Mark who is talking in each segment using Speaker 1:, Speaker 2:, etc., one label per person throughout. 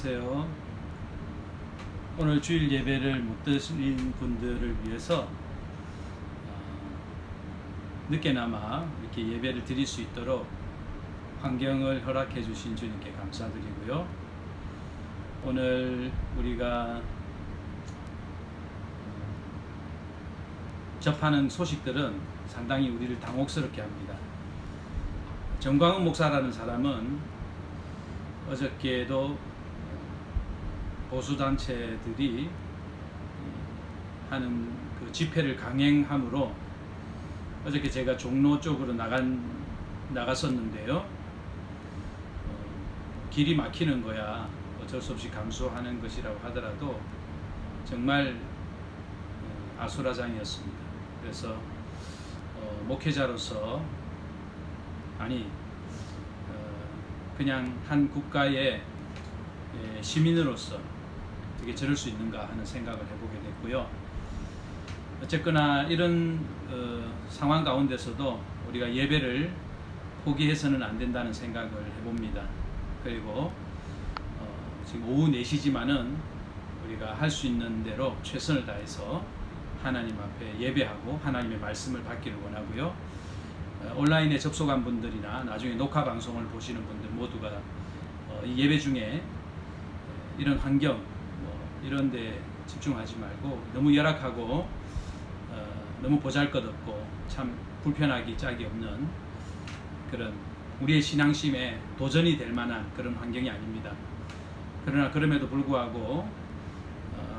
Speaker 1: 안녕하세요. 오늘 주일 예배를 못 드신 분들을 위해서 늦게나마 이렇게 예배를 드릴 수 있도록 환경을 허락해 주신 주님께 감사드리고요. 오늘 우리가 접하는 소식들은 상당히 우리를 당혹스럽게 합니다. 정광훈 목사라는 사람은 어저께도 보수단체들이 하는 그 집회를 강행함으로 어저께 제가 종로 쪽으로 나갔었는데요. 길이 막히는 거야 어쩔 수 없이 감수하는 것이라고 하더라도 정말 아수라장이었습니다. 그래서 목회자로서 그냥 한 국가의 시민으로서 어떻게 저럴 수 있는가 하는 생각을 해보게 됐고요. 어쨌거나 이런 상황 가운데서도 우리가 예배를 포기해서는 안 된다는 생각을 해봅니다. 그리고 지금 오후 4시지만은 우리가 할 수 있는 대로 최선을 다해서 하나님 앞에 예배하고 하나님의 말씀을 받기를 원하고요. 온라인에 접속한 분들이나 나중에 녹화 방송을 보시는 분들 모두가 이 예배 중에 이런 환경 이런 데 집중하지 말고 너무 열악하고 너무 보잘것없고 참 불편하기 짝이 없는 그런 우리의 신앙심에 도전이 될 만한 그런 환경이 아닙니다. 그러나 그럼에도 불구하고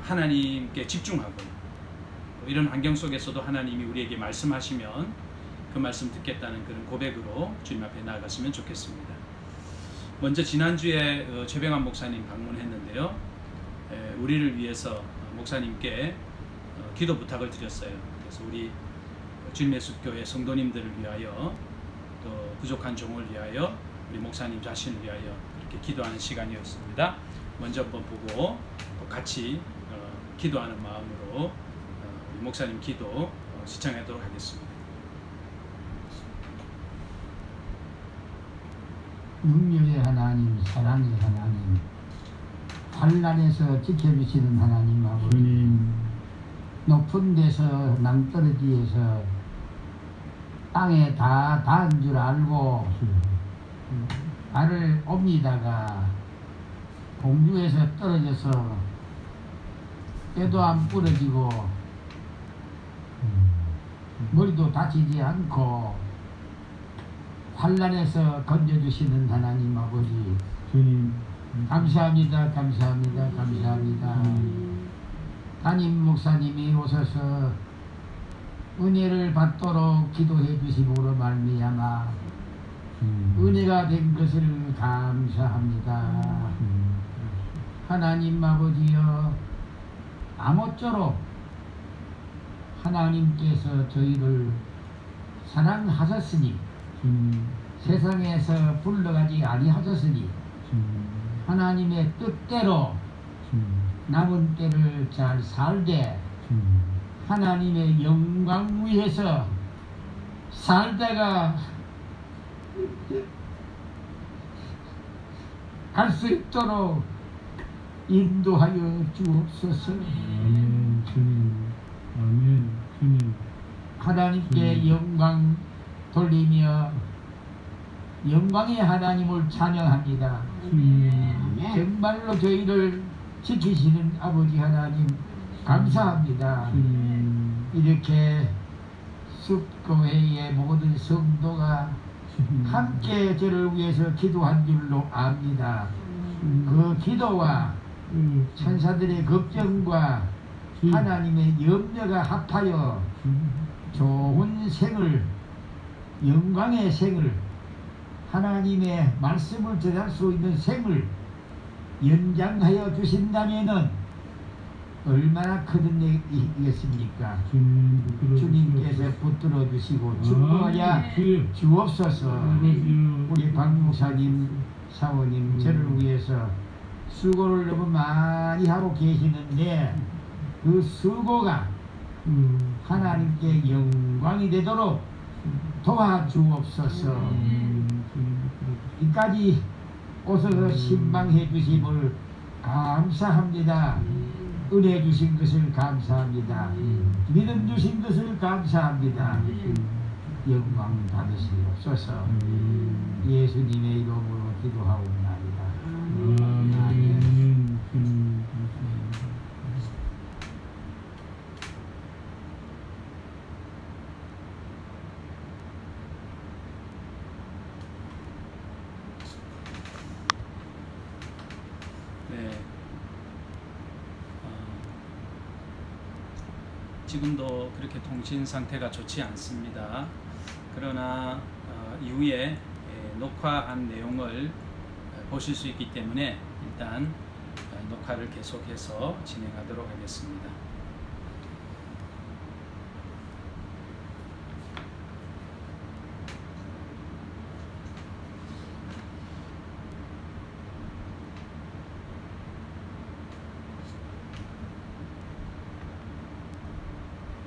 Speaker 1: 하나님께 집중하고 이런 환경 속에서도 하나님이 우리에게 말씀하시면 그 말씀 듣겠다는 그런 고백으로 주님 앞에 나아갔으면 좋겠습니다. 먼저 지난주에 최병환 목사님 방문했는데요. 우리를 위해서 목사님께 기도 부탁을 드렸어요. 그래서 우리 주님의 숲교회 성도님들을 위하여 또 부족한 종을 위하여 우리 목사님 자신을 위하여 이렇게 기도하는 시간이었습니다. 먼저 한번 보고 또 같이 기도하는 마음으로 우리 목사님 기도 시청하도록 하겠습니다.
Speaker 2: 능력의 하나님, 사랑의 하나님, 환난에서 지켜주시는 하나님 아버지, 높은 데서 낭떠러지에서 땅에 다 닿은 줄 알고 발을 옮기다가 공중에서 떨어져서 뼈도 안 부러지고 머리도 다치지 않고 환난에서 건져주시는 하나님 아버지, 주님 감사합니다. 감사합니다. 감사합니다. 담임 목사님이 오셔서 은혜를 받도록 기도해 주심으로 말미암아 은혜가 된 것을 감사합니다. 하나님 아버지여, 아무쪼록 하나님께서 저희를 사랑하셨으니 세상에서 불러가지 아니하셨으니 하나님의 뜻대로 남은 때를 잘 살되 하나님의 영광 위에서 살다가 갈 수 있도록 인도하여 주옵소서.
Speaker 3: 아멘. 주님, 아멘. 주님,
Speaker 2: 하나님께 영광 돌리며 영광의 하나님을 찬양합니다. 정말로 저희를 지키시는 아버지 하나님 감사합니다. 이렇게 숲교회의 모든 성도가 함께 저를 위해서 기도한 줄로 압니다. 그 기도와 천사들의 걱정과 하나님의 염려가 합하여 좋은 생을, 영광의 생을, 하나님의 말씀을 전할 수 있는 생을 연장하여 주신다면은 얼마나 큰 은혜이겠습니까? 주님께서 붙들어 주시고 축복하여 주옵소서. 우리 박 목사님, 사모님 저를 위해서 수고를 너무 많이 하고 계시는데 그 수고가 하나님께 영광이 되도록 도와주옵소서. 이까지 오셔서 신방해 주심을 감사합니다. 은혜 주신 것을 감사합니다. 믿음 주신 것을 감사합니다. 영광 받으시옵소서. 예수님의 이름으로 기도하옵나이다.
Speaker 3: 아멘. 주님 감사합니다.
Speaker 1: 네. 지금도 그렇게 통신 상태가 좋지 않습니다. 그러나 이후에 녹화한 내용을 보실 수 있기 때문에 일단 녹화를 계속해서 진행하도록 하겠습니다.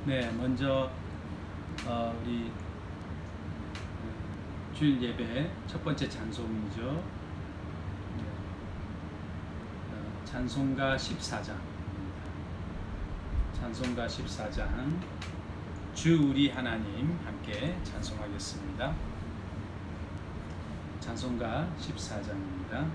Speaker 1: 네, 먼저 우리 주일 예배 첫 번째 찬송이죠. 찬송가 14장. 찬송가 14장. 주 우리 하나님 함께 찬송하겠습니다. 찬송가 14장입니다.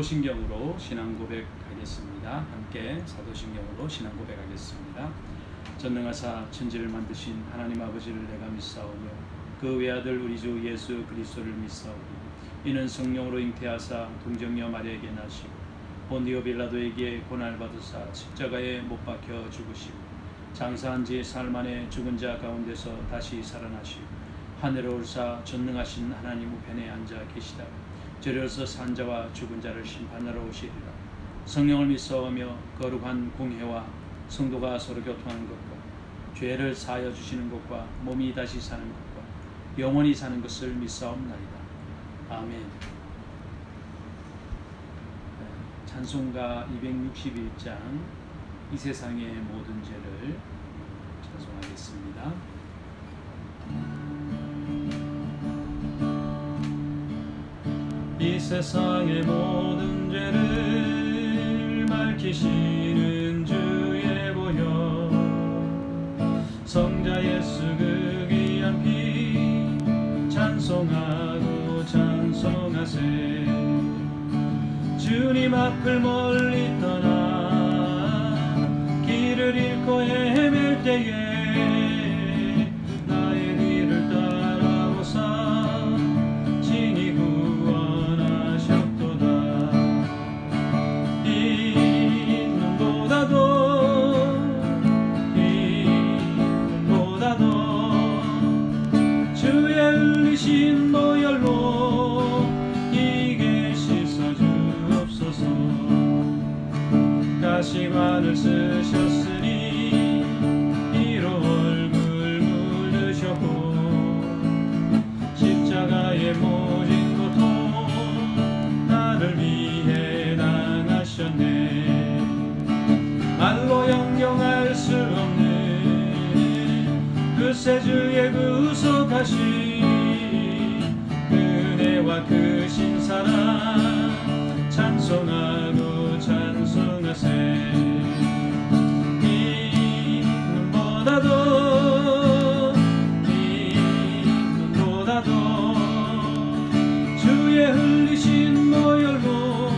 Speaker 1: 사도신경으로 신앙 고백하겠습니다. 함께 사도신경으로 신앙 고백하겠습니다. 전능하사 천지를 만드신 하나님 아버지를 내가 믿사오며 그 외아들 우리 주 예수 그리스도를 믿사오니 이는 성령으로 잉태하사 동정녀 마리아에게 나시고 본디오 빌라도에게 고난을 받으사 십자가에 못 박혀 죽으시고 장사한 지 사흘 만에 죽은 자 가운데서 다시 살아나시고 하늘에 올사 전능하신 하나님 우편에 앉아 계시다. 저리로서 산 자와 죽은 자를 심판하러 오시리라. 성령을 믿사오며 거룩한 공회와 성도가 서로 교통하는 것과 죄를 사하여 주시는 것과 몸이 다시 사는 것과 영원히 사는 것을 믿사옵나이다. 아멘. 찬송가 261장 이 세상의 모든 죄를 찬송하겠습니다. 이 세상의 모든 죄를 밝히시는 주의 보혈 성자 예수 그 귀한 피 찬송하고 찬송하세. 주님 앞을 멀리 떠나 길을 잃고 헤맬 때에 나의 뒤를 따라오사 친히 구원하셨도다. 이 눈보다도 주의 흘리신 보혈로 이게 씻어주옵소서. 가시관을 쓰셨으니 이로 얼굴 물으셨고 십자가의 모진 고통 나를 위해 당하셨네. 말로 형용할 수 없는 그 새 주의 구속하신 은혜와 크신 사랑 찬송하고 찬송하세. 이 눈보다도 주의 흘리신 보혈로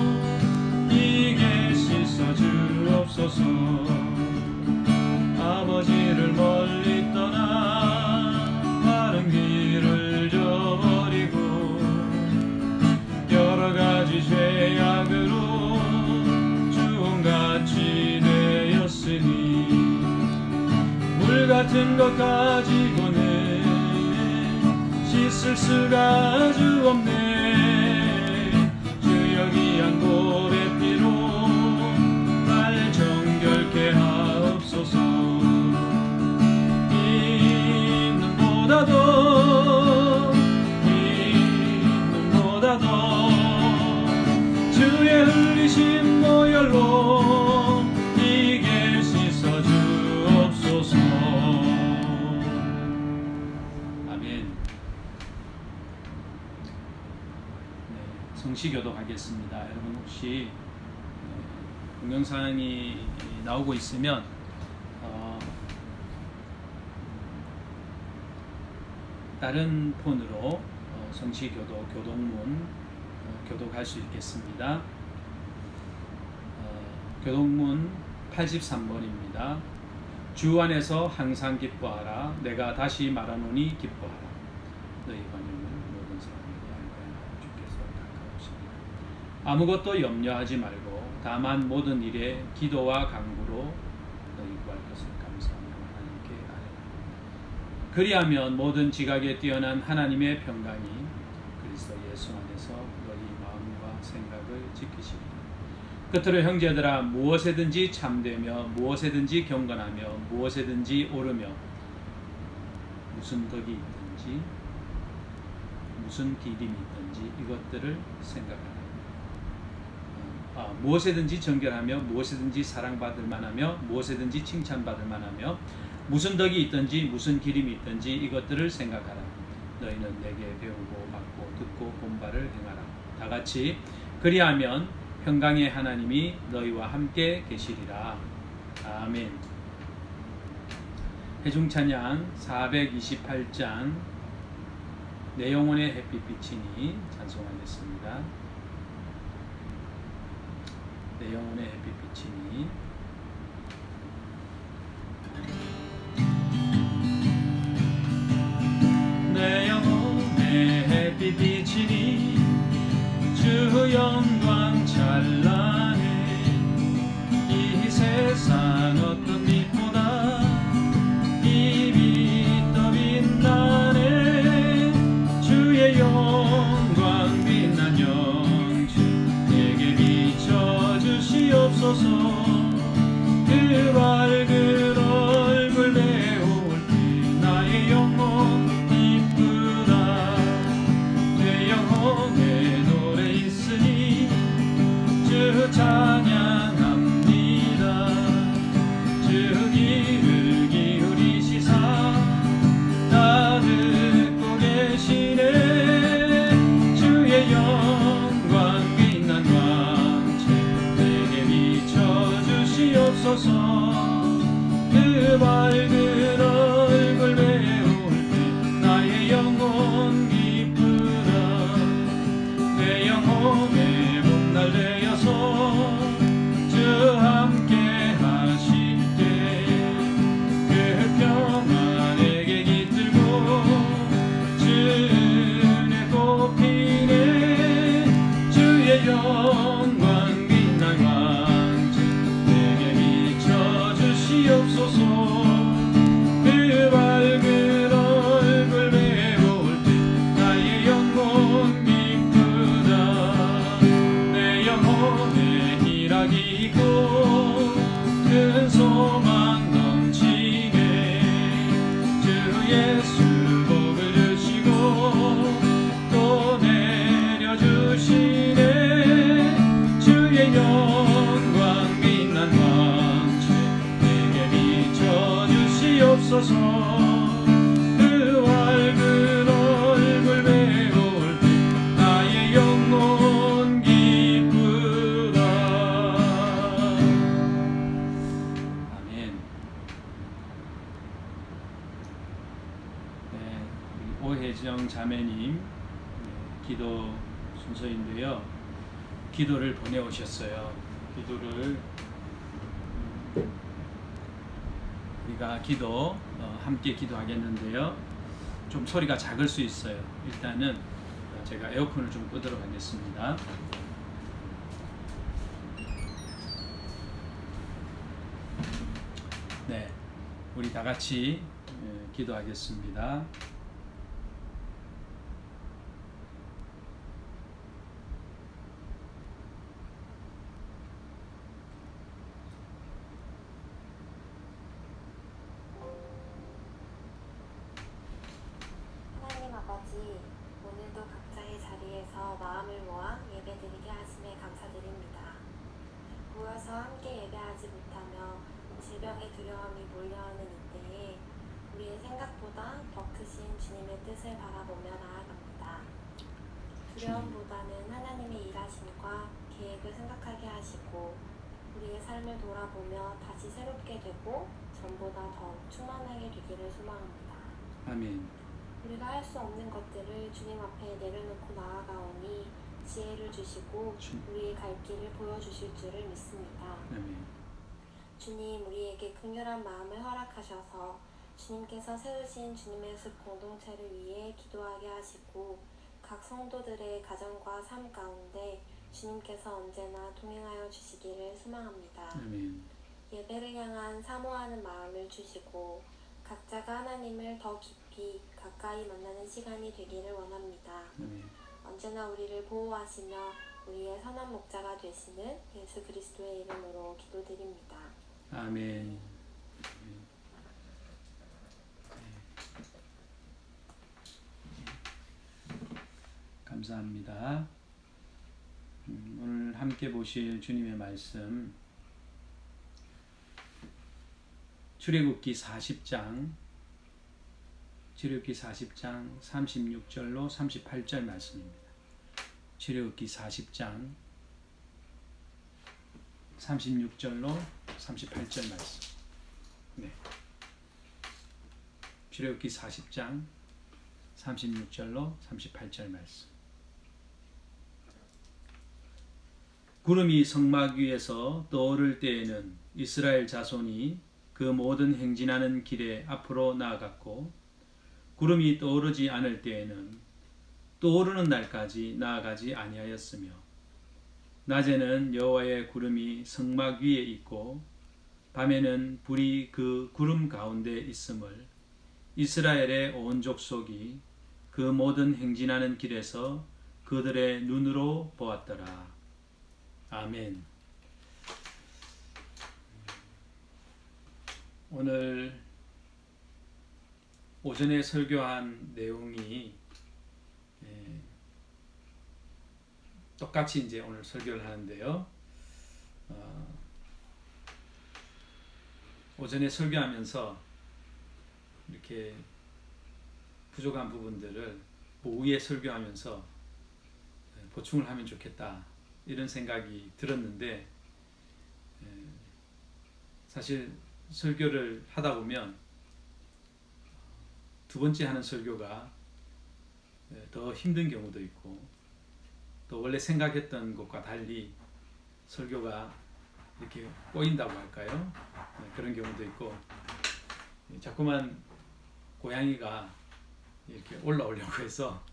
Speaker 1: 이게 씻어주옵소서. 아버지를 멀리 떠나 바른 길을 저버리고 여러가지 죄악으로 주홍같이 되었으니 물같은 것 가지고는 씻을 수가 주 없네. 주여 귀한 보배 피로 날 정결케 하옵소서. 이 눈보다도 주의 흘리신 보혈로 이게 씻어주옵소서. 아멘. 성시교독하겠습니다. 여러분 혹시 동영상이 나오고 있으면 다른 폰으로 성시교독 교독문 교독할 수 있겠습니다. 교독문 83번입니다. 주 안에서 항상 기뻐하라. 내가 다시 말하노니 기뻐하라. 너희 관용은 모든 사람에게 알게 주께서 가까우시니라. 아무것도 염려하지 말고 다만 모든 일에 기도와 간구로 너희 구할 것을 감사하며 하나님께 아뢰라. 그리하면 모든 지각에 뛰어난 하나님의 평강이 그리스도 예수 안에서 너희 마음과 생각을 지키시리라. 끝으로 형제들아 무엇에든지 참되며 무엇에든지 경건하며 무엇에든지 오르며 무슨 덕이 있든지 무슨 기림이 있든지 이것들을 생각하라. 무엇에든지 정결하며 무엇에든지 사랑받을 만하며 무엇에든지 칭찬받을 만하며 무슨 덕이 있든지 무슨 기림이 있든지 이것들을 생각하라. 너희는 내게 배우고 받고 듣고 본 바를 행하라. 다 같이 그리하면 평강의 하나님이 너희와 함께 계시리라. 아멘. 회중찬양 428장 내 영혼의 햇빛 비치니 찬송하겠습니다. 내 영혼의 햇빛 비치니 내 영혼의 햇빛 비치니 주 영광 찬란해 이 세상 어떤 빛보다 이 빛 더 빛나네 주의 영광 빛난 영주 내게 비춰주시옵소서 그 밝은 얼굴 배울 때 나의 영혼 기쁘다 내 영혼에 노래 있으니 주 찬양합니다 주 귀를 기울이시사 다 듣고 계시네 주의 영광 빛난 광채 내게 비춰주시옵소서 그 밝은 얼굴 배울 때 나의 영혼 기쁘다 내 영혼에 목날래어서 주 함께 하실 때 그 평화 내게 깃들고 주의 꽃피네 주의 영광 빛난 광채 내게 비춰주시옵소서 그 밝은 얼굴 배울 때 나의 영혼 기쁘다 내 영혼에 희락이 있고 큰 소망 넘치게 주 예수 복을 주시고 또 내려주시네 주의 영광 빛난 광채 내게 비춰주시옵소서 그 밝은 얼굴 배울 때 나의 영혼 기쁘다 아멘. 네, 오혜정 자매님 기도 순서인데요. 기도를 보내오셨어요. 기도를 우리가 함께 기도하겠는데요. 좀 소리가 작을 수 있어요. 일단은 제가 에어컨을 좀 끄도록 하겠습니다. 네, 우리 다 같이 기도하겠습니다.
Speaker 4: 하나님 아버지, 오늘도 각자의 자리에서 마음을 모아 예배드리게 하심에 감사드립니다. 모여서 함께 예배하지 못하며 질병의 두려움이 몰려오는 이때에 우리의 생각보다 더 크신 주님의 뜻을 바라보며 나아갑니다. 두려움보다는 하나님의 일하심과 계획을 생각하게 하시고 우리의 삶을 돌아보며 다시 새롭게 되고 전보다 더 충만하게 되기를 소망합니다.
Speaker 1: 아멘.
Speaker 4: 우리가 할 수 없는 것들을 주님 앞에 내려놓고 나아가오니 지혜를 주시고 우리의 갈 길을 보여주실 줄을 믿습니다.
Speaker 1: 아멘.
Speaker 4: 주님, 우리에게 긍휼한 마음을 허락하셔서 주님께서 세우신 주님의 숲 공동체를 위해 기도하게 하시고 각 성도들의 가정과 삶 가운데 주님께서 언제나 동행하여 주시기를 소망합니다.
Speaker 1: 아멘.
Speaker 4: 예배를 향한 사모하는 마음을 주시고 각자가 하나님을 더 깊이 가까이 만나는 시간이 되기를 원합니다.
Speaker 1: 아멘.
Speaker 4: 언제나 우리를 보호하시며 우리의 선한 목자가 되시는 예수 그리스도의 이름으로 기도드립니다.
Speaker 1: 아멘. 감사합니다. 오늘 함께 보실 주님의 말씀 출애굽기 40장 36절로 38절 말씀입니다. 출애굽기 40장 36절로 38절 말씀. 네. 출애굽기 40장 36절로 38절 말씀. 구름이 성막 위에서 떠오를 때에는 이스라엘 자손이 그 모든 행진하는 길에 앞으로 나아갔고, 구름이 떠오르지 않을 때에는 떠오르는 날까지 나아가지 아니하였으며, 낮에는 여호와의 구름이 성막 위에 있고 밤에는 불이 그 구름 가운데 있음을 이스라엘의 온 족속이 그 모든 행진하는 길에서 그들의 눈으로 보았더라. 아멘. 오늘 오전에 설교한 내용이 똑같이 이제 오늘 설교를 하는데요. 오전에 설교하면서 이렇게 부족한 부분들을 오후에 설교하면서 보충을 하면 좋겠다, 이런 생각이 들었는데, 사실 설교를 하다 보면 두 번째 하는 설교가 더 힘든 경우도 있고, 또 원래 생각했던 것과 달리 설교가 이렇게 꼬인다고 할까요? 그런 경우도 있고, 자꾸만 고양이가 이렇게 올라오려고 해서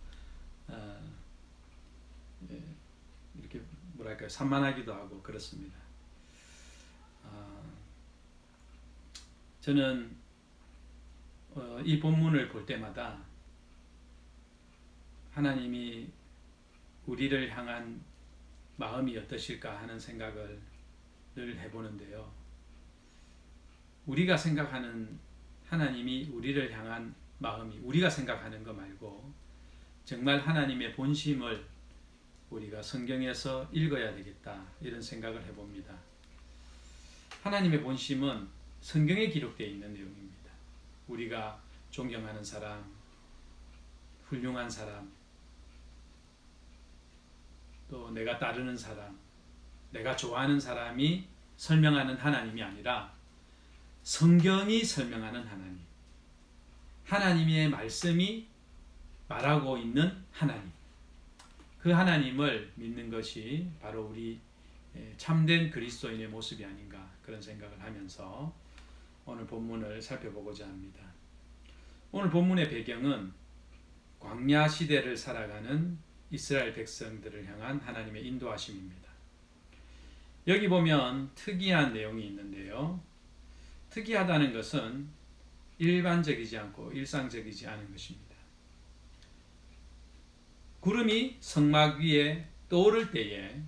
Speaker 1: 이렇게 뭐랄까요, 산만하기도 하고 그렇습니다. 저는 이 본문을 볼 때마다 하나님이 우리를 향한 마음이 어떠실까 하는 생각을 늘 해보는데요. 우리가 생각하는 하나님이 우리를 향한 마음이 우리가 생각하는 거 말고 정말 하나님의 본심을 우리가 성경에서 읽어야 되겠다, 이런 생각을 해봅니다. 하나님의 본심은 성경에 기록되어 있는 내용입니다. 우리가 존경하는 사람, 훌륭한 사람, 또 내가 따르는 사람, 내가 좋아하는 사람이 설명하는 하나님이 아니라 성경이 설명하는 하나님, 하나님의 말씀이 말하고 있는 하나님, 그 하나님을 믿는 것이 바로 우리 참된 그리스도인의 모습이 아닌가, 그런 생각을 하면서 오늘 본문을 살펴보고자 합니다. 오늘 본문의 배경은 광야 시대를 살아가는 이스라엘 백성들을 향한 하나님의 인도하심입니다. 여기 보면 특이한 내용이 있는데요. 특이하다는 것은 일반적이지 않고 일상적이지 않은 것입니다. 구름이 성막 위에 떠오를 때에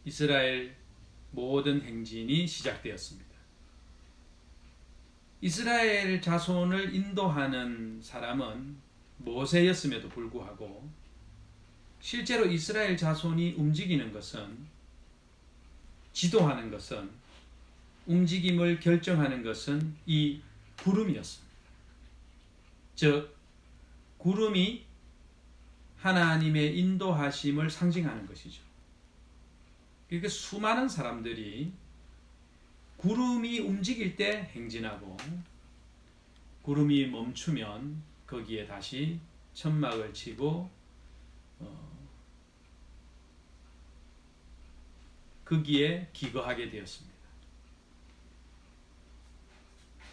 Speaker 1: 이스라엘 모든 행진이 시작되었습니다. 이스라엘 자손을 인도하는 사람은 모세였음에도 불구하고 실제로 이스라엘 자손이 움직이는 것은, 지도하는 것은, 움직임을 결정하는 것은 이 구름이었습니다. 즉, 구름이 하나님의 인도하심을 상징하는 것이죠. 그러니까 수많은 사람들이 구름이 움직일 때 행진하고, 구름이 멈추면 거기에 다시 천막을 치고 거기에 기거하게 되었습니다.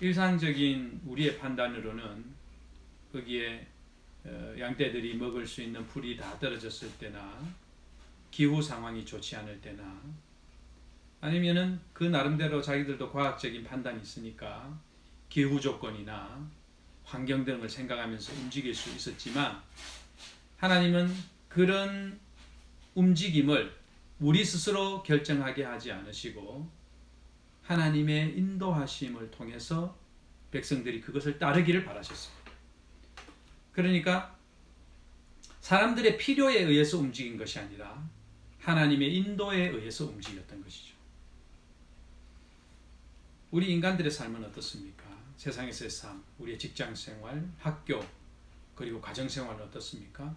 Speaker 1: 일상적인 우리의 판단으로는 거기에 양떼들이 먹을 수 있는 풀이 다 떨어졌을 때나, 기후 상황이 좋지 않을 때나, 아니면은 그 나름대로 자기들도 과학적인 판단이 있으니까 기후 조건이나 환경 등을 생각하면서 움직일 수 있었지만, 하나님은 그런 움직임을 우리 스스로 결정하게 하지 않으시고 하나님의 인도하심을 통해서 백성들이 그것을 따르기를 바라셨습니다. 그러니까 사람들의 필요에 의해서 움직인 것이 아니라 하나님의 인도에 의해서 움직였던 것이죠. 우리 인간들의 삶은 어떻습니까? 세상에서의 삶, 우리의 직장생활, 학교, 그리고 가정생활은 어떻습니까?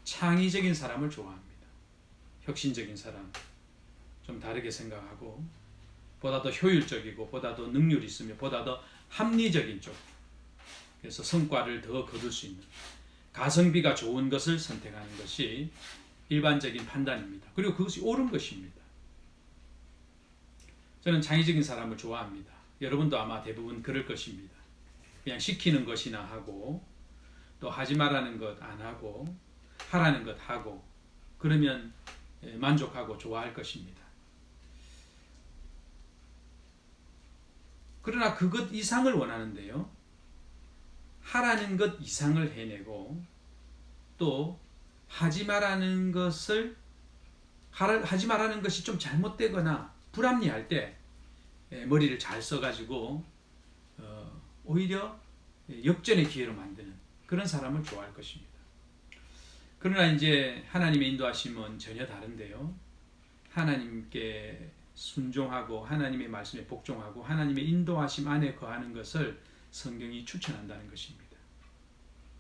Speaker 1: 창의적인 사람을 좋아합니다. 혁신적인 사람, 좀 다르게 생각하고 보다 더 효율적이고 보다 더 능률이 있으며 보다 더 합리적인 쪽, 그래서 성과를 더 거둘 수 있는 가성비가 좋은 것을 선택하는 것이 일반적인 판단입니다. 그리고 그것이 옳은 것입니다. 저는 창의적인 사람을 좋아합니다. 여러분도 아마 대부분 그럴 것입니다. 그냥 시키는 것이나 하고 또 하지 말라는 것 안 하고 하라는 것 하고 그러면 만족하고 좋아할 것입니다. 그러나 그것 이상을 원하는데요. 하라는 것 이상을 해내고 또 하지 말라는 것을 하지 말라는 것이 좀 잘못되거나 불합리할 때 머리를 잘 써가지고 오히려 역전의 기회로 만드는 그런 사람을 좋아할 것입니다. 그러나 이제 하나님의 인도하심은 전혀 다른데요. 하나님께 순종하고 하나님의 말씀에 복종하고 하나님의 인도하심 안에 거하는 것을 성경이 추천한다는 것입니다.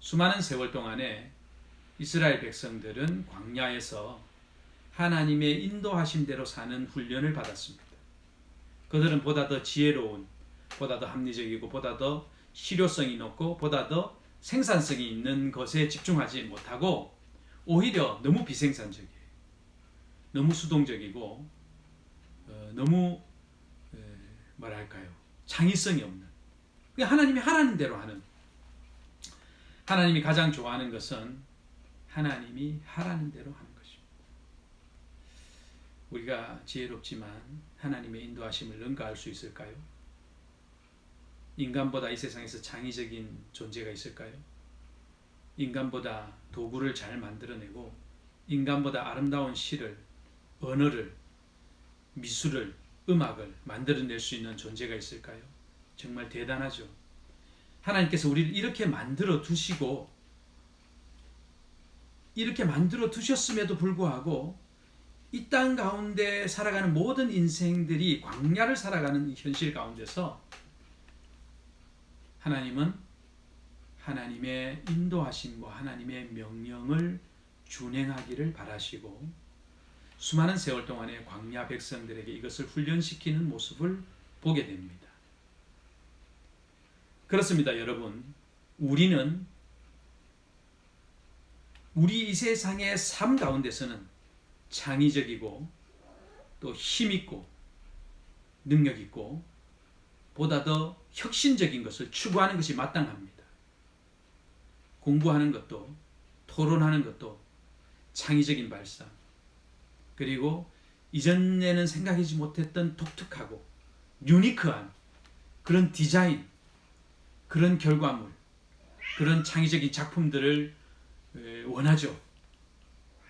Speaker 1: 수많은 세월 동안에 이스라엘 백성들은 광야에서 하나님의 인도하심대로 사는 훈련을 받았습니다. 그들은 보다 더 지혜로운, 보다 더 합리적이고 보다 더 실효성이 높고 보다 더 생산성이 있는 것에 집중하지 못하고 오히려 너무 비생산적이에요. 너무 수동적이고 너무 뭐랄까요? 창의성이 없는. 하나님이 하라는 대로 하는. 하나님이 가장 좋아하는 것은 하나님이 하라는 대로 하는 것입니다. 우리가 지혜롭지만 하나님의 인도하심을 능가할 수 있을까요? 인간보다 이 세상에서 창의적인 존재가 있을까요? 인간보다 도구를 잘 만들어내고 인간보다 아름다운 시를, 언어를, 미술을, 음악을 만들어낼 수 있는 존재가 있을까요? 정말 대단하죠. 하나님께서 우리를 이렇게 만들어 두시고 이렇게 만들어 두셨음에도 불구하고 이 땅 가운데 살아가는 모든 인생들이 광야를 살아가는 현실 가운데서 하나님은 하나님의 인도하심과 하나님의 명령을 준행하기를 바라시고 수많은 세월 동안의 광야 백성들에게 이것을 훈련시키는 모습을 보게 됩니다. 그렇습니다, 여러분. 우리는 우리 이 세상의 삶 가운데서는 창의적이고 또 힘있고 능력있고 보다 더 혁신적인 것을 추구하는 것이 마땅합니다. 공부하는 것도 토론하는 것도 창의적인 발상 그리고 이전에는 생각하지 못했던 독특하고 유니크한 그런 디자인 그런 결과물 그런 창의적인 작품들을 원하죠.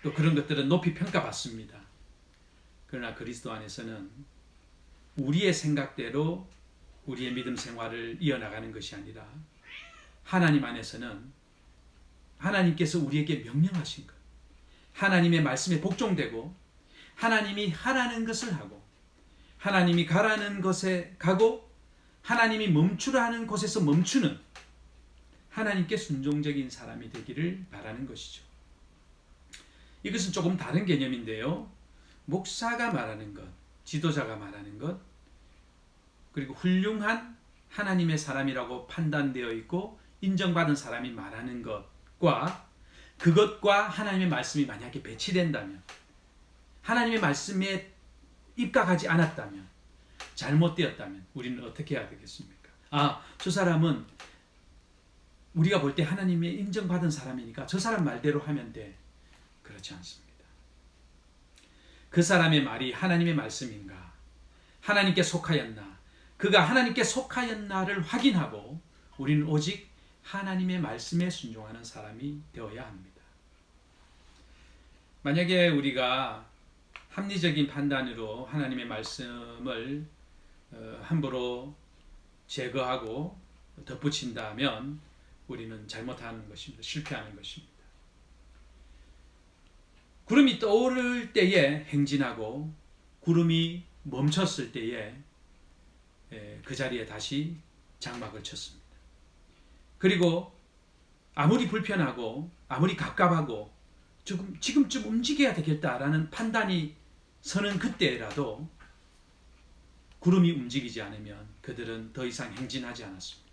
Speaker 1: 또 그런 것들은 높이 평가받습니다. 그러나 그리스도 안에서는 우리의 생각대로 우리의 믿음 생활을 이어나가는 것이 아니라 하나님 안에서는 하나님께서 우리에게 명령하신 것 하나님의 말씀에 복종되고 하나님이 하라는 것을 하고 하나님이 가라는 것에 가고 하나님이 멈추라 하는 곳에서 멈추는 하나님께 순종적인 사람이 되기를 바라는 것이죠. 이것은 조금 다른 개념인데요. 목사가 말하는 것, 지도자가 말하는 것, 그리고 훌륭한 하나님의 사람이라고 판단되어 있고 인정받은 사람이 말하는 것과 그것과 하나님의 말씀이 만약에 배치된다면 하나님의 말씀에 입각하지 않았다면 잘못되었다면 우리는 어떻게 해야 되겠습니까? 저 사람은 우리가 볼 때 하나님의 인정받은 사람이니까 저 사람 말대로 하면 돼. 그렇지 않습니다. 그 사람의 말이 하나님의 말씀인가? 하나님께 속하였나? 그가 하나님께 속하였나를 확인하고 우리는 오직 하나님의 말씀에 순종하는 사람이 되어야 합니다. 만약에 우리가 합리적인 판단으로 하나님의 말씀을 함부로 제거하고 덧붙인다면 우리는 잘못하는 것입니다. 실패하는 것입니다. 구름이 떠오를 때에 행진하고 구름이 멈췄을 때에 그 자리에 다시 장막을 쳤습니다. 그리고 아무리 불편하고 아무리 갑갑하고 지금쯤 움직여야 되겠다라는 판단이 서는 그때라도 구름이 움직이지 않으면 그들은 더 이상 행진하지 않았습니다.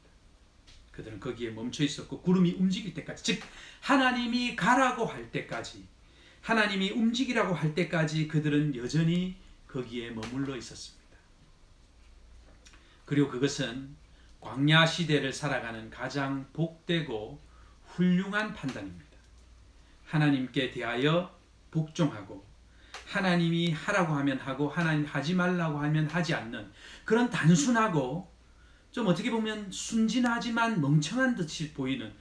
Speaker 1: 그들은 거기에 멈춰 있었고 구름이 움직일 때까지 즉 하나님이 가라고 할 때까지 하나님이 움직이라고 할 때까지 그들은 여전히 거기에 머물러 있었습니다. 그리고 그것은 광야 시대를 살아가는 가장 복되고 훌륭한 판단입니다. 하나님께 대하여 복종하고 하나님이 하라고 하면 하고 하나님 하지 말라고 하면 하지 않는 그런 단순하고 좀 어떻게 보면 순진하지만 멍청한 듯이 보일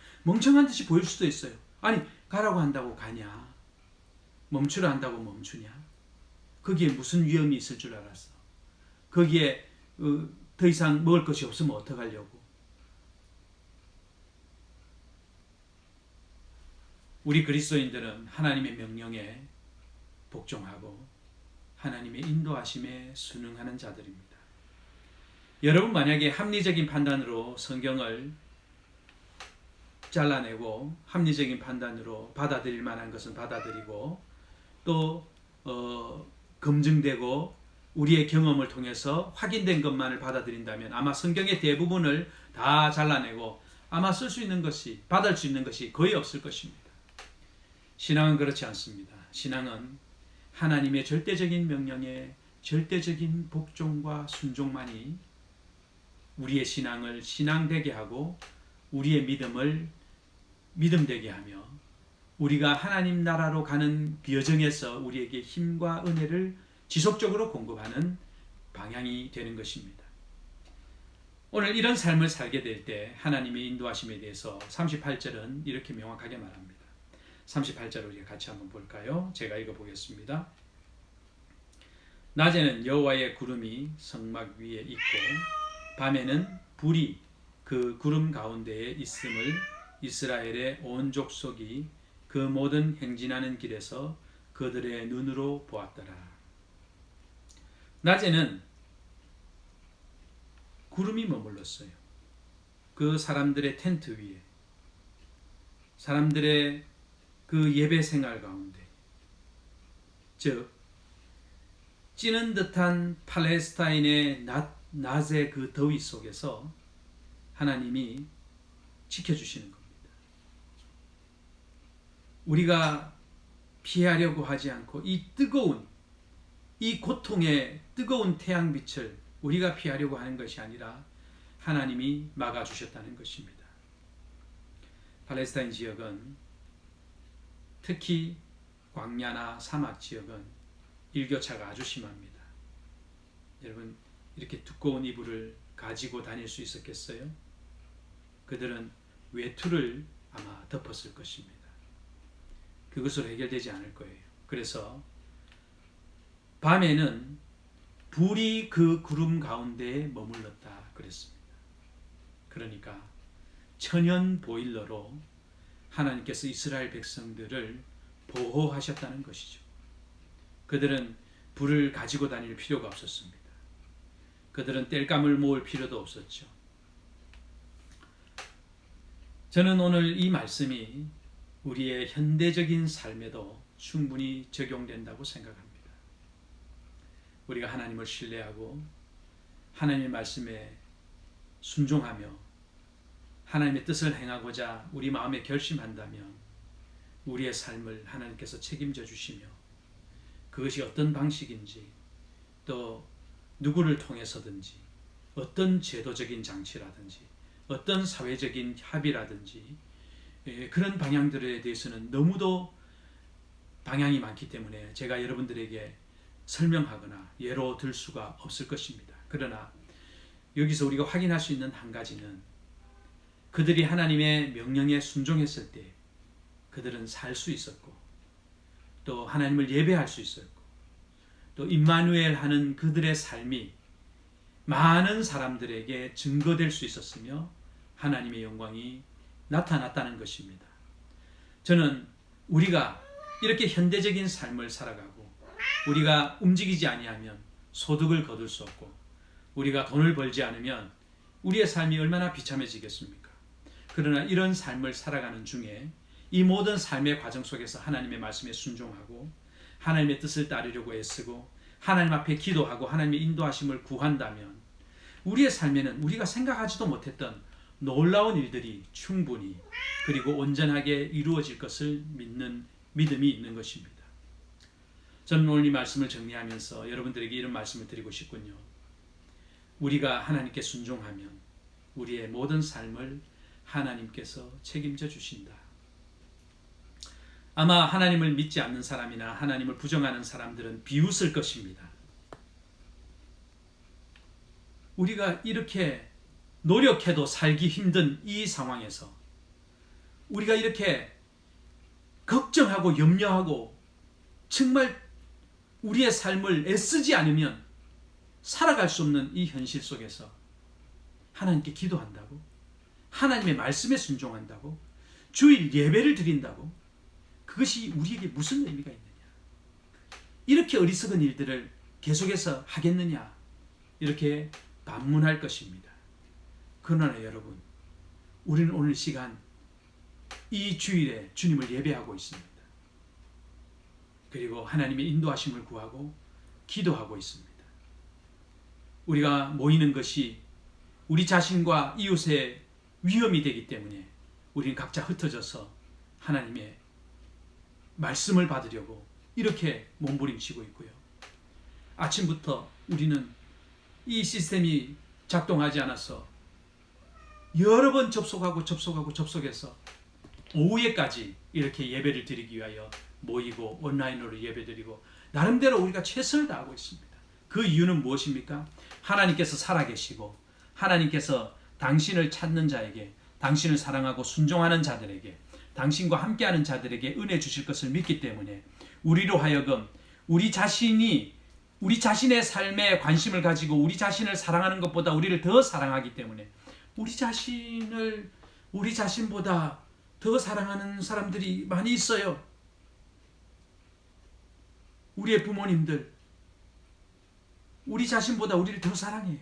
Speaker 1: 수도 있어요. 아니 가라고 한다고 가냐, 멈추라 한다고 멈추냐, 거기에 무슨 위험이 있을 줄 알았어. 거기에 더 이상 먹을 것이 없으면 어떡하려고. 우리 그리스도인들은 하나님의 명령에 복종하고 하나님의 인도하심에 순응하는 자들입니다. 여러분 만약에 합리적인 판단으로 성경을 잘라내고 합리적인 판단으로 받아들일 만한 것은 받아들이고 또 검증되고 우리의 경험을 통해서 확인된 것만을 받아들인다면 아마 성경의 대부분을 다 잘라내고 아마 쓸 수 있는 것이, 받을 수 있는 것이 거의 없을 것입니다. 신앙은 그렇지 않습니다. 신앙은 하나님의 절대적인 명령에 절대적인 복종과 순종만이 우리의 신앙을 신앙되게 하고 우리의 믿음을 믿음되게 하며 우리가 하나님 나라로 가는 그 여정에서 우리에게 힘과 은혜를 지속적으로 공급하는 방향이 되는 것입니다. 오늘 이런 삶을 살게 될 때 하나님의 인도하심에 대해서 38절은 이렇게 명확하게 말합니다. 38절 우리 같이 한번 볼까요? 제가 읽어보겠습니다. 낮에는 여호와의 구름이 성막 위에 있고 밤에는 불이 그 구름 가운데에 있음을 이스라엘의 온 족속이 그 모든 행진하는 길에서 그들의 눈으로 보았더라. 낮에는 구름이 머물렀어요. 그 사람들의 텐트 위에, 사람들의 그 예배 생활 가운데, 즉 찌는 듯한 팔레스타인의 낮의 그 더위 속에서 하나님이 지켜주시는 겁니다. 우리가 피하려고 하지 않고 이 뜨거운, 이 고통의 뜨거운 태양빛을 우리가 피하려고 하는 것이 아니라 하나님이 막아주셨다는 것입니다. 팔레스타인 지역은 특히 광야나 사막 지역은 일교차가 아주 심합니다. 여러분 이렇게 두꺼운 이불을 가지고 다닐 수 있었겠어요? 그들은 외투를 아마 덮었을 것입니다. 그것으로 해결되지 않을 거예요. 그래서 밤에는 불이 그 구름 가운데에 머물렀다 그랬습니다. 그러니까 천연 보일러로 하나님께서 이스라엘 백성들을 보호하셨다는 것이죠. 그들은 불을 가지고 다닐 필요가 없었습니다. 그들은 땔감을 모을 필요도 없었죠. 저는 오늘 이 말씀이 우리의 현대적인 삶에도 충분히 적용된다고 생각합니다. 우리가 하나님을 신뢰하고 하나님의 말씀에 순종하며 하나님의 뜻을 행하고자 우리 마음에 결심한다면 우리의 삶을 하나님께서 책임져 주시며 그것이 어떤 방식인지 또 누구를 통해서든지 어떤 제도적인 장치라든지 어떤 사회적인 합의라든지 그런 방향들에 대해서는 너무도 방향이 많기 때문에 제가 여러분들에게 설명하거나 예로 들 수가 없을 것입니다. 그러나 여기서 우리가 확인할 수 있는 한 가지는 그들이 하나님의 명령에 순종했을 때 그들은 살 수 있었고 또 하나님을 예배할 수 있었고 또 임마누엘 하는 그들의 삶이 많은 사람들에게 증거될 수 있었으며 하나님의 영광이 나타났다는 것입니다. 저는 우리가 이렇게 현대적인 삶을 살아가고 우리가 움직이지 아니하면 소득을 거둘 수 없고 우리가 돈을 벌지 않으면 우리의 삶이 얼마나 비참해지겠습니까? 그러나 이런 삶을 살아가는 중에 이 모든 삶의 과정 속에서 하나님의 말씀에 순종하고 하나님의 뜻을 따르려고 애쓰고 하나님 앞에 기도하고 하나님의 인도하심을 구한다면 우리의 삶에는 우리가 생각하지도 못했던 놀라운 일들이 충분히 그리고 온전하게 이루어질 것을 믿는 믿음이 있는 것입니다. 저는 오늘 이 말씀을 정리하면서 여러분들에게 이런 말씀을 드리고 싶군요. 우리가 하나님께 순종하면 우리의 모든 삶을 하나님께서 책임져 주신다. 아마 하나님을 믿지 않는 사람이나 하나님을 부정하는 사람들은 비웃을 것입니다. 우리가 이렇게 노력해도 살기 힘든 이 상황에서 우리가 이렇게 걱정하고 염려하고 정말 우리의 삶을 애쓰지 않으면 살아갈 수 없는 이 현실 속에서 하나님께 기도한다고, 하나님의 말씀에 순종한다고, 주일 예배를 드린다고, 그것이 우리에게 무슨 의미가 있느냐? 이렇게 어리석은 일들을 계속해서 하겠느냐? 이렇게 반문할 것입니다. 그러나 여러분, 우리는 오늘 시간 이 주일에 주님을 예배하고 있습니다. 그리고 하나님의 인도하심을 구하고 기도하고 있습니다. 우리가 모이는 것이 우리 자신과 이웃의 위험이 되기 때문에 우리는 각자 흩어져서 하나님의 말씀을 받으려고 이렇게 몸부림치고 있고요. 아침부터 우리는 이 시스템이 작동하지 않아서 여러 번 접속해서 오후에까지 이렇게 예배를 드리기 위하여 모이고 온라인으로 예배드리고 나름대로 우리가 최선을 다하고 있습니다. 그 이유는 무엇입니까? 하나님께서 살아계시고 하나님께서 당신을 찾는 자에게, 당신을 사랑하고 순종하는 자들에게, 당신과 함께하는 자들에게 은혜 주실 것을 믿기 때문에 우리로 하여금 우리 자신의 삶에 관심을 가지고 우리 자신을 사랑하는 것보다 우리를 더 사랑하기 때문에 우리 자신보다 더 사랑하는 사람들이 많이 있어요. 우리의 부모님들, 우리 자신보다 우리를 더 사랑해요.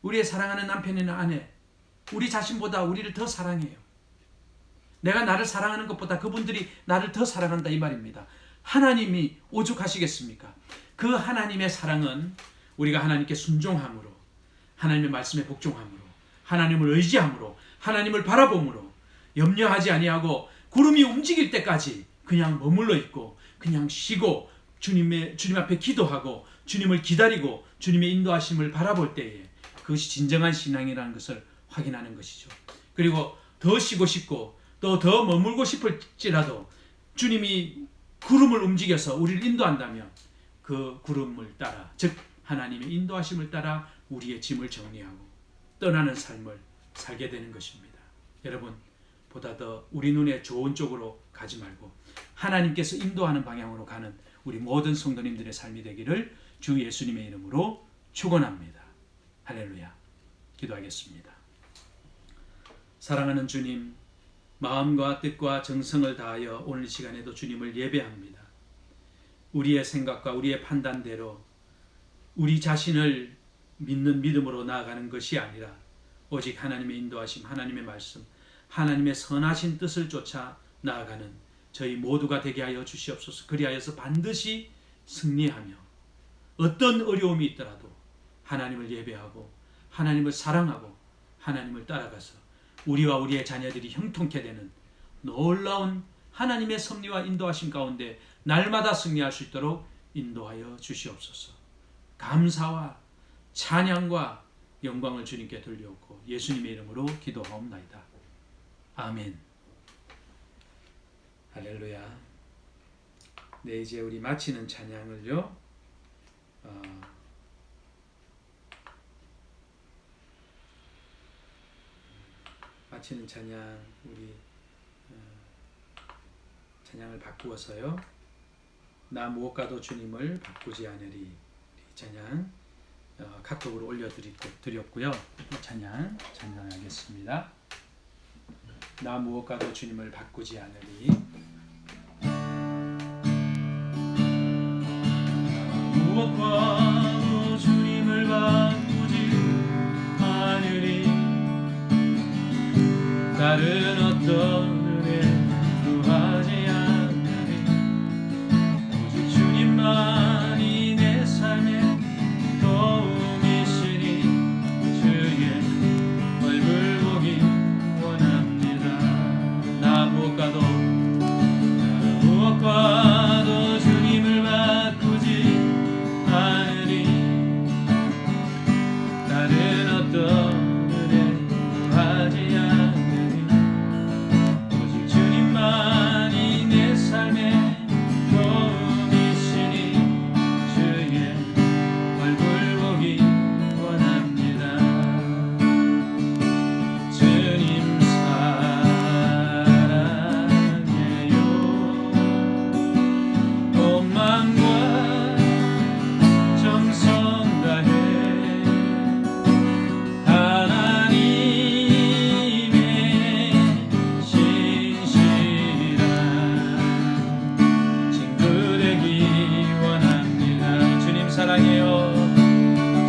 Speaker 1: 우리의 사랑하는 남편이나 아내, 우리 자신보다 우리를 더 사랑해요. 내가 나를 사랑하는 것보다 그분들이 나를 더 사랑한다 이 말입니다. 하나님이 오죽하시겠습니까? 그 하나님의 사랑은 우리가 하나님께 순종함으로, 하나님의 말씀에 복종함으로, 하나님을 의지함으로, 하나님을 바라봄으로, 염려하지 아니하고 구름이 움직일 때까지 그냥 머물러 있고 그냥 쉬고 주님 앞에 기도하고 주님을 기다리고 주님의 인도하심을 바라볼 때에 그것이 진정한 신앙이라는 것을 확인하는 것이죠. 그리고 더 쉬고 싶고 또 더 머물고 싶을지라도 주님이 구름을 움직여서 우리를 인도한다면 그 구름을 따라, 즉 하나님의 인도하심을 따라 우리의 짐을 정리하고 떠나는 삶을 살게 되는 것입니다. 여러분, 보다 더 우리 눈에 좋은 쪽으로 가지 말고 하나님께서 인도하는 방향으로 가는 우리 모든 성도님들의 삶이 되기를 주 예수님의 이름으로 축원합니다. 할렐루야. 기도하겠습니다. 사랑하는 주님, 마음과 뜻과 정성을 다하여 오늘 시간에도 주님을 예배합니다. 우리의 생각과 우리의 판단대로 우리 자신을 믿는 믿음으로 나아가는 것이 아니라 오직 하나님의 인도하심, 하나님의 말씀, 하나님의 선하신 뜻을 쫓아 나아가는 저희 모두가 되게 하여 주시옵소서. 그리하여서 반드시 승리하며 어떤 어려움이 있더라도 하나님을 예배하고 하나님을 사랑하고 하나님을 따라가서 우리와 우리의 자녀들이 형통케 되는 놀라운 하나님의 섭리와 인도하심 가운데 날마다 승리할 수 있도록 인도하여 주시옵소서. 감사와 찬양과 영광을 주님께 돌려오고 예수님의 이름으로 기도하옵나이다. 아멘. 할렐루야. 네, 이제 우리 마치는 찬양을요. 마치는 찬양 우리 찬양을 바꾸어서요. 나 무엇과도 주님을 바꾸지 않으리. 이 찬양 카톡으로 올려드렸고요. 찬양 찬양하겠습니다. 나 무엇과도 주님을 바꾸지 않으리. 무엇과도 주님을 바꾸지 않으리. 다른 어떤 은혜 구하지 않으리. 오직 주님만이 내 삶의 도움이시니 주의 얼굴 보기 원합니다. 나 무엇과도 주님을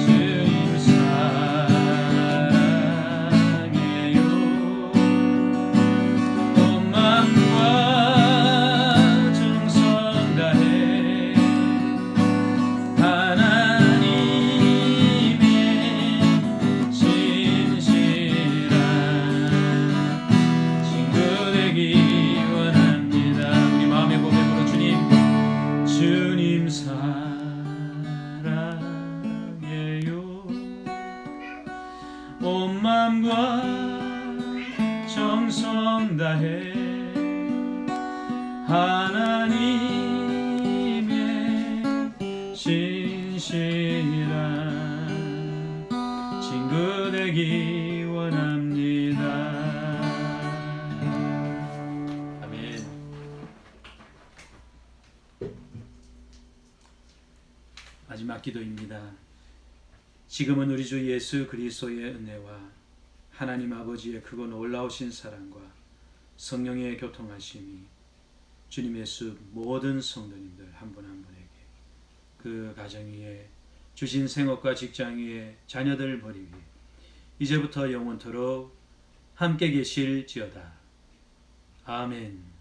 Speaker 1: 주님 사랑해요. 온 마음과 정성 다해 하나님의 진실한 친구 되기 원합니다. 우리 마음의 고백으로 주님 사랑해요. 온 마음과 정성 다해 하나님의 신실한 친구 되기 원합니다. 아멘. 마지막 기도입니다. 지금은 우리 주 예수 그리스도의 은혜와 하나님 아버지의 크고 놀라우신 사랑과 성령의 교통하심이 주님의 수 모든 성도님들 한 분 한 분에게 그 가정 위에 주신 생업과 직장 위에 자녀들 머리 위에 이제부터 영원토록 함께 계실지어다. 아멘.